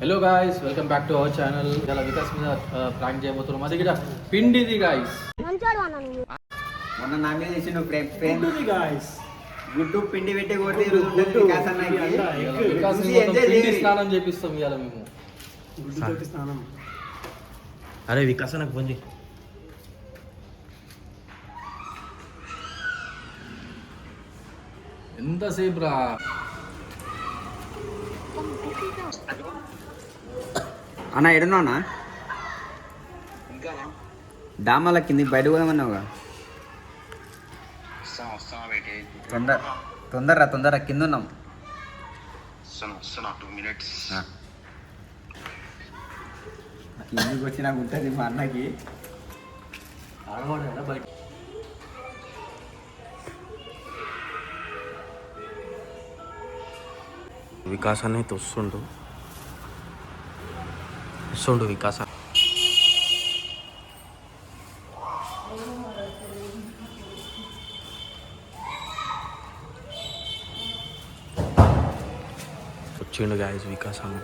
Hello guys, welcome back to our channel. ఇలా వికాస్ మీద prank చేయబోతున్నాం. అది కూడా పిండిది గాయ్స్. మొన్న నా మీద చేసి నువ్వు పిండిది గాయ్స్. గుడ్డు పిండి పెట్టి కొట్టి వికాస్ అన్నకి వికాస్ పిండి స్నానం చేపిస్తాం ఇవాళ మేము. గుడ్డుతోటి స్నానం. అరే వికాస్ నాకు ఫోన్ చేయి. ఎంతసేపు రా? అన్న ఎడున్నా అన్న డామాల కింది బయట పోదామన్నావుగా. తొందరరా కింద ఉన్నాం. కిందికి వచ్చి నాకు ఉంటుంది మా అన్నకి. బయట వికాస్ అనేది వస్తుండు వికాస్. వచ్చిండు గాయస్ వికాస్ అన్న.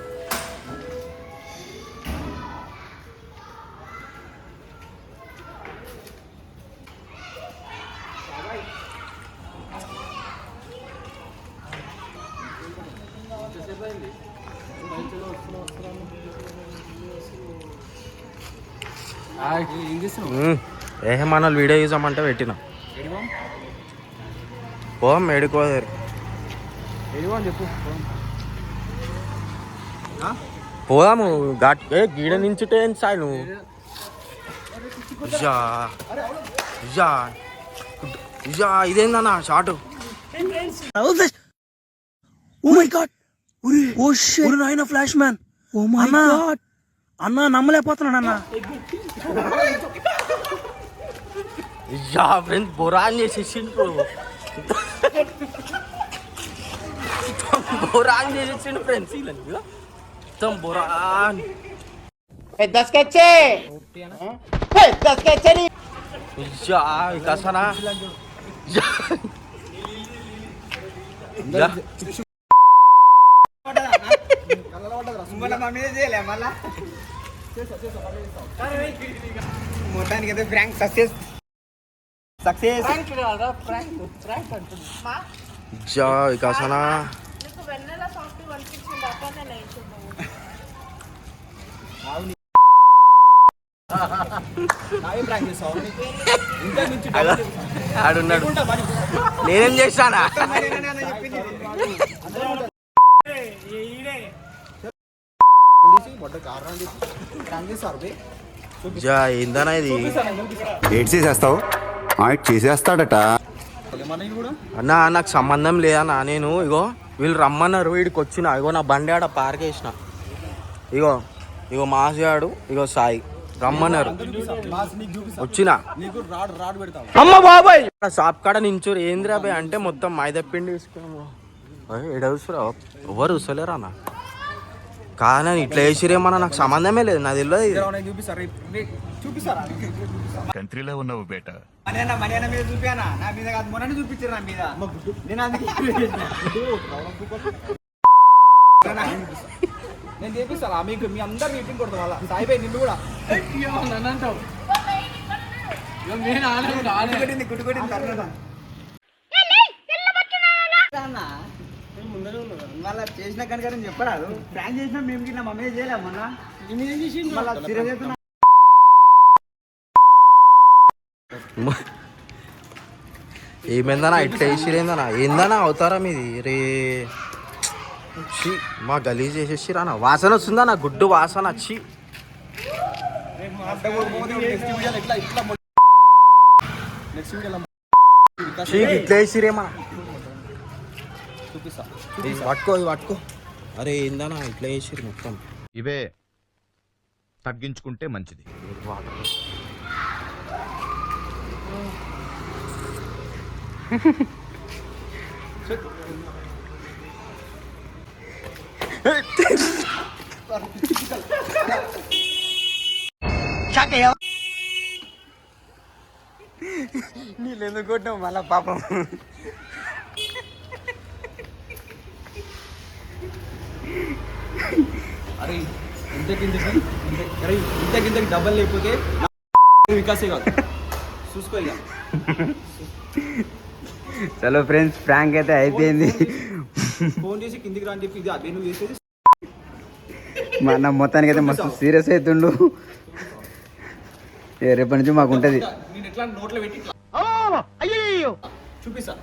ఏమన్నా వీడియో చూసామంటే పెట్టినా పోం ఏడుకోదారు పోదాము ఘాట్ గీడ నించుటే సాయి నువ్వు ఇదేందన్నా short. Oh my God, oh shit నాయనా flash man. Oh my God అన్న, నమ్మలేకపోతున్నాను అన్న. ఫ్రెండ్స్ బొరాన్ చేసేసిండు బొరాన్ చేసేసిండు ఫ్రెండ్స్. మొత్తం బొరాన్ వికాసనా మొత్తానికి అయితే ఫ్రాంక్ సక్సెస్. వికాసనా ఆడున్నాడు. నేనేం చేశానా? ఏందన్నా ఇది? ఏడ్ చేసేస్తావు? చేసేస్తాడట అన్నా. నాకు సంబంధం లేదన్నా. నేను వీళ్ళు రమ్మన్నారు, వీడికి వచ్చిన. నా బండి ఆడ పార్క్ వేసిన. మాసిగాడు సాయి రమ్మన్నారు, వచ్చిన. అమ్మ బాబాయ్ షాప్ కాడ నించూరు. ఏంద్రా బాయ్ అంటే మొత్తం మైదప్పిండి తీసుకున్నాము. ఎడవుసురా ఎవరు ఉసలేరా అన్న? కానీ ఇట్లా వేసిరేమన్నా నాకు సంబంధమే లేదు. నాకు తెలియదు. కంట్రీలో ఉన్నావు బేట. మనీ మీద చూపానా? నా మీద కాదు, మొన్న చూపించారు నా మీద. నేను చేపిస్తాను మీకు. మీ అందరు మీటింగ్ కొడతాం అలా. సాయిబాయి నిన్ను కూడా గుడ్డు కొట్టింది తర్వాత మళ్ళీ చేసిన కనుక చెప్పరాదు. ప్లాన్ చేసినా మేము కింద మమ్మీ చేయలేము. మొన్న సీరియస్ ఏమైందన్నా ఇట్లా వేసిరేందన్నా? ఏందన్నా అవుతారా మీది? రే మా గలీజ్ చేసేసిరా. వాసన వస్తుందా? నా గుడ్డు వాసన వచ్చి ఇట్లా వేసిరేమా? పట్టుకో. అరే ఏందన్నా ఇట్లా వేసిరు మొత్తం. ఇవే తగ్గించుకుంటే మంచిది. నీళ్ళు ఎందుకు కొట్టావు మళ్ళా పాపం? అరే ఇంతకింతకి డబ్బల్ లేకపోతే వికాసే కాదు చూసుకో ఇక. చలో ఫ్రెండ్స్ ప్రాంక్ అయితే అయిపోయింది. ఫోన్ చేసి కిందికి రా అని చెప్పి ఇది అదే నువ్వు చేసేది. మా అన్న మొత్తానికి అయితే మస్తు సీరియస్ అవుతుండు. రేపటి నుంచి మాకు ఉంటుంది. నేను ఎట్లా నోట్లో పెట్టి చూపిస్తా.